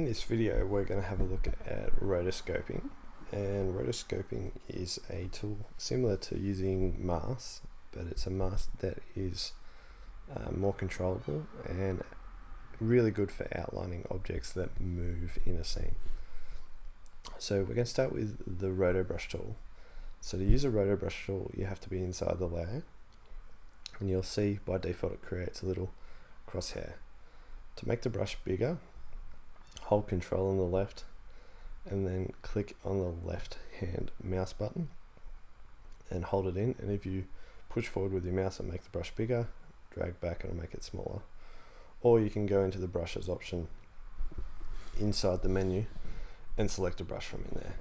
this video we're going to have a look at rotoscoping, and rotoscoping is a tool similar to using masks, but it's a mask that is more controllable and really good for outlining objects that move in a scene. So we're going to start with the roto brush tool. So to use a roto brush tool you have to be inside the layer, and you'll see by default it creates a little crosshair. To make the brush bigger, hold Control on the left and then click on the left hand mouse button and hold it in, and if you push forward with your mouse and make the brush bigger, drag back and it'll make it smaller. Or you can go into the brushes option inside the menu and select a brush from in there.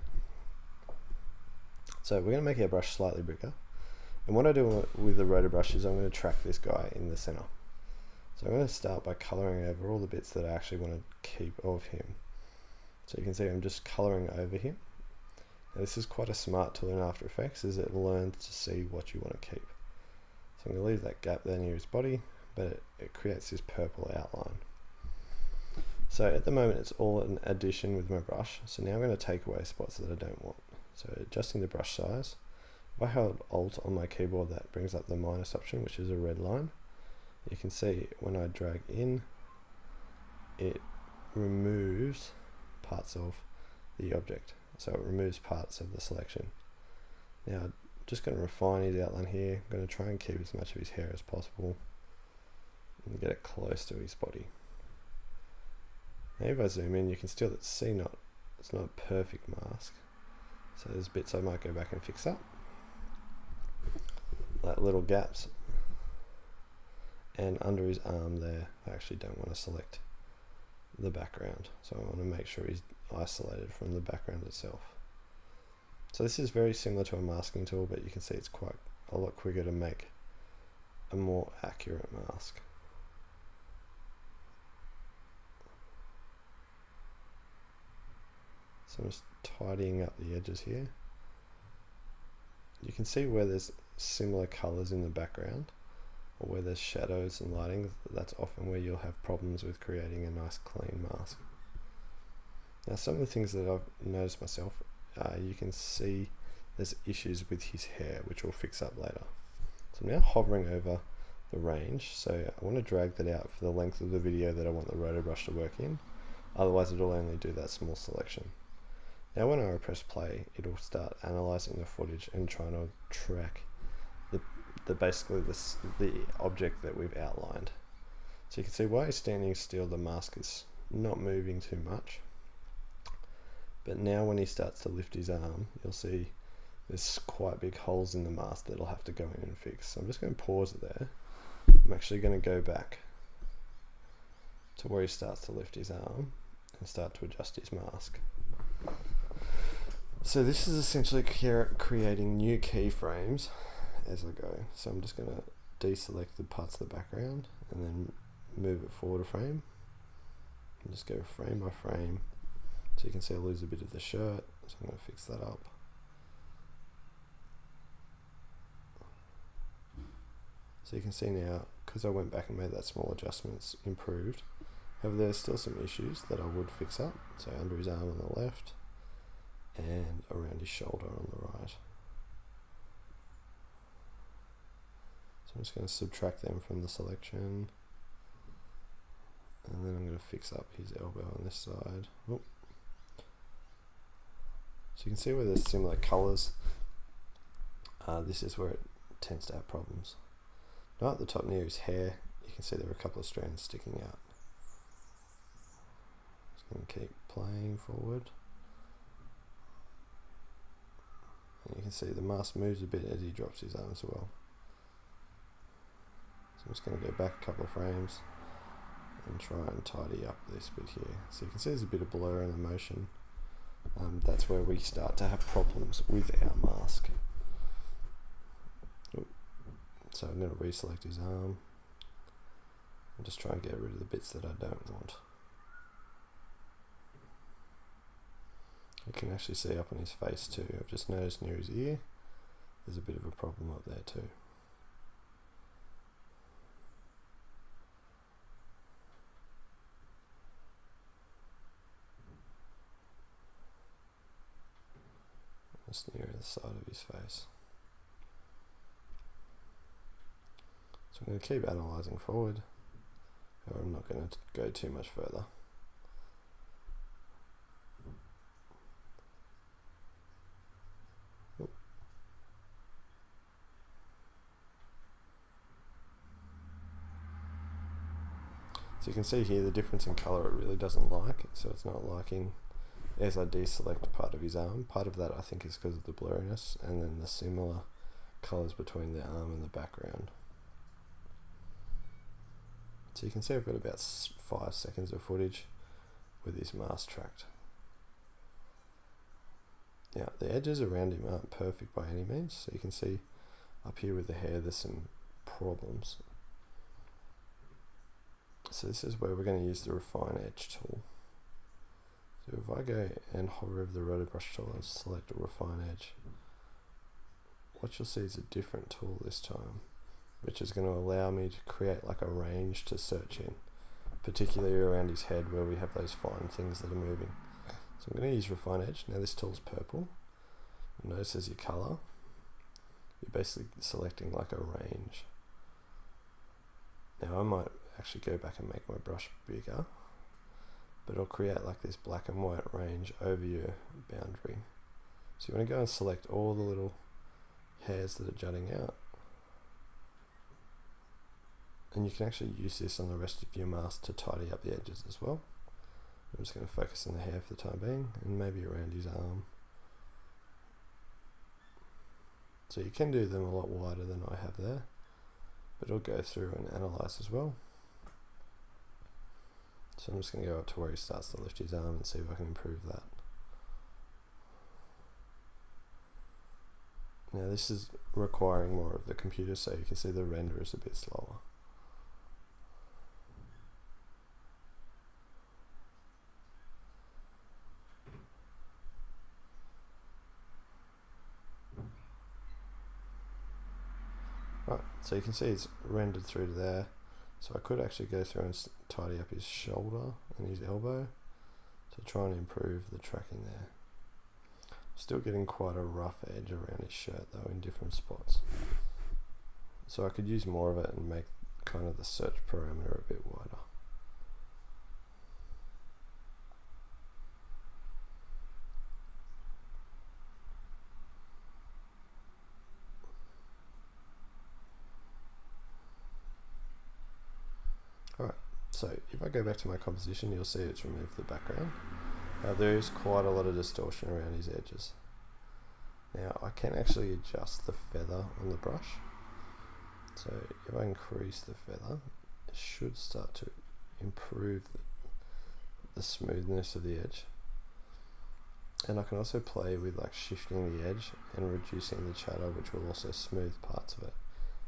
So we're going to make our brush slightly bigger, and what I do with the roto brush is I'm going to track this guy in the center. So I'm going to start by colouring over all the bits that I actually want to keep of him. So you can see I'm just colouring over him. Now this is quite a smart tool in After Effects, as it learns to see what you want to keep. So I'm going to leave that gap there near his body, but it creates this purple outline. So at the moment it's all an addition with my brush, so now I'm going to take away spots that I don't want. So adjusting the brush size, if I hold Alt on my keyboard that brings up the minus option, which is a red line. You can see when I drag in, it removes parts of the object. So it removes parts of the selection. Now I'm just going to refine his outline here. I'm going to try and keep as much of his hair as possible and get it close to his body. Now if I zoom in, you can still see it's not a perfect mask. So there's bits I might go back and fix up, like little gaps. And under his arm there, I actually don't want to select the background. So I want to make sure he's isolated from the background itself. So this is very similar to a masking tool, but you can see it's quite a lot quicker to make a more accurate mask. So I'm just tidying up the edges here. You can see where there's similar colors in the background, or where there's shadows and lighting. That's often where you'll have problems with creating a nice clean mask. Now some of the things that I've noticed myself, you can see there's issues with his hair, which we'll fix up later. So I'm now hovering over the range, so I want to drag that out for the length of the video that I want the roto brush to work in, otherwise it'll only do that small selection. Now when I press play, it'll start analysing the footage and trying to track basically the object that we've outlined. So you can see while he's standing still, the mask is not moving too much, but now when he starts to lift his arm, you'll see there's quite big holes in the mask that I'll have to go in and fix. So I'm just going to pause it there. I'm actually going to go back to where he starts to lift his arm and start to adjust his mask. So this is essentially creating new keyframes as I go. So I'm just going to deselect the parts of the background and then move it forward a frame and just go frame by frame. So you can see I lose a bit of the shirt, so I'm going to fix that up. So you can see now, because I went back and made that small adjustment, it's improved. However, there's still some issues that I would fix up. So under his arm on the left and around his shoulder on the right. So I'm just going to subtract them from the selection, and then I'm going to fix up his elbow on this side. Oh. So you can see where there's similar colours. This is where it tends to have problems. Now at the top near his hair, you can see there are a couple of strands sticking out. Just going to keep playing forward. And you can see the mask moves a bit as he drops his arm as well. So I'm just going to go back a couple of frames and try and tidy up this bit here. So you can see there's a bit of blur in the motion. That's where we start to have problems with our mask. So I'm going to reselect his arm and just try and get rid of the bits that I don't want. You can actually see up on his face too. I've just noticed near his ear there's a bit of a problem up there too. just near the side of his face. So I'm going to keep analysing forward, or I'm not going to go too much further. So you can see here the difference in colour it really doesn't like, so it's not liking as I deselect part of his arm. Part of that I think is because of the blurriness, and then the similar colours between the arm and the background. So you can see I've got about 5 seconds of footage with his mask tracked. Now the edges around him aren't perfect by any means, so you can see up here with the hair there's some problems. So this is where we're going to use the Refine Edge tool. So if I go and hover over the Roto Brush tool and select Refine Edge, what you'll see is a different tool this time, which is going to allow me to create like a range to search in, particularly around his head where we have those fine things that are moving. So I'm going to use Refine Edge. Now this tool's purple. Notice as you colour, you're basically selecting like a range. Now I might actually go back and make my brush bigger, but it'll create like this black and white range over your boundary. So you want to go and select all the little hairs that are jutting out, and you can actually use this on the rest of your mask to tidy up the edges as well. I'm just going to focus on the hair for the time being, and maybe around his arm. So you can do them a lot wider than I have there, but it'll go through and analyse as well. So I'm just going to go up to where he starts to lift his arm and see if I can improve that. Now this is requiring more of the computer, so you can see the render is a bit slower. Right, so you can see it's rendered through to there. So I could actually go through and tidy up his shoulder and his elbow to try and improve the tracking there. Still getting quite a rough edge around his shirt though in different spots. So I could use more of it and make kind of the search parameter a bit wider. Alright, so if I go back to my composition, you'll see it's removed the background. There is quite a lot of distortion around his edges. Now I can actually adjust the feather on the brush. So if I increase the feather, it should start to improve the smoothness of the edge. And I can also play with like shifting the edge and reducing the chatter, which will also smooth parts of it.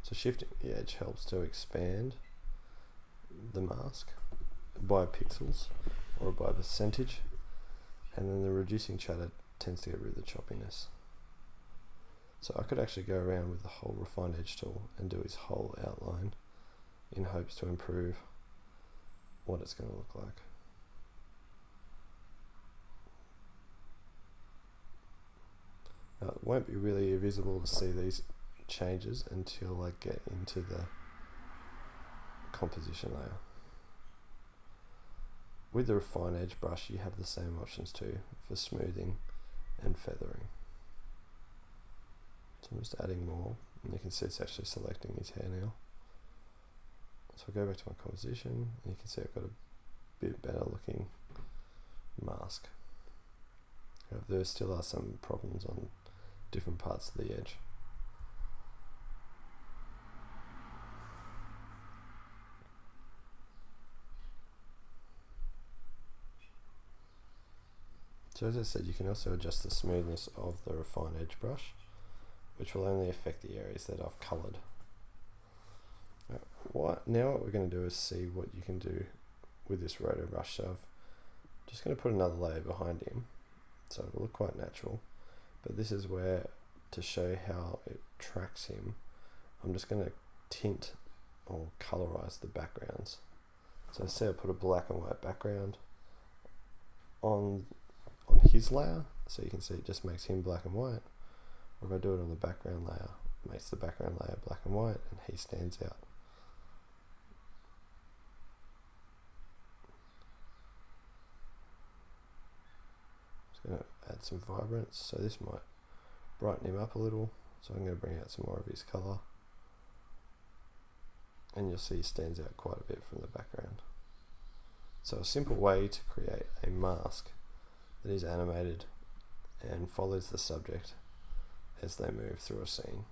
So shifting the edge helps to expand the mask by pixels or by percentage, and then the reducing chatter tends to get rid of the choppiness. So I could actually go around with the whole Refine Edge tool and do his whole outline in hopes to improve what it's going to look like. Now, it won't be really visible to see these changes until I get into the composition layer. With the Refine Edge brush, you have the same options too for smoothing and feathering. So I'm just adding more, and you can see it's actually selecting his hair now. So I'll go back to my composition, and you can see I've got a bit better looking mask. However, there still are some problems on different parts of the edge. So as I said, you can also adjust the smoothness of the Refine Edge brush, which will only affect the areas that I've coloured. Now what we're going to do is see what you can do with this roto brush. So I'm just going to put another layer behind him, so it'll look quite natural. But this is where, to show how it tracks him, I'm just going to tint or colorize the backgrounds. So say I put a black and white background on his layer, so you can see it just makes him black and white. Or if I do it on the background layer, it makes the background layer black and white and he stands out. Just going to add some vibrance, so this might brighten him up a little. So I'm going to bring out some more of his colour. And you'll see he stands out quite a bit from the background. So a simple way to create a mask that is animated and follows the subject as they move through a scene.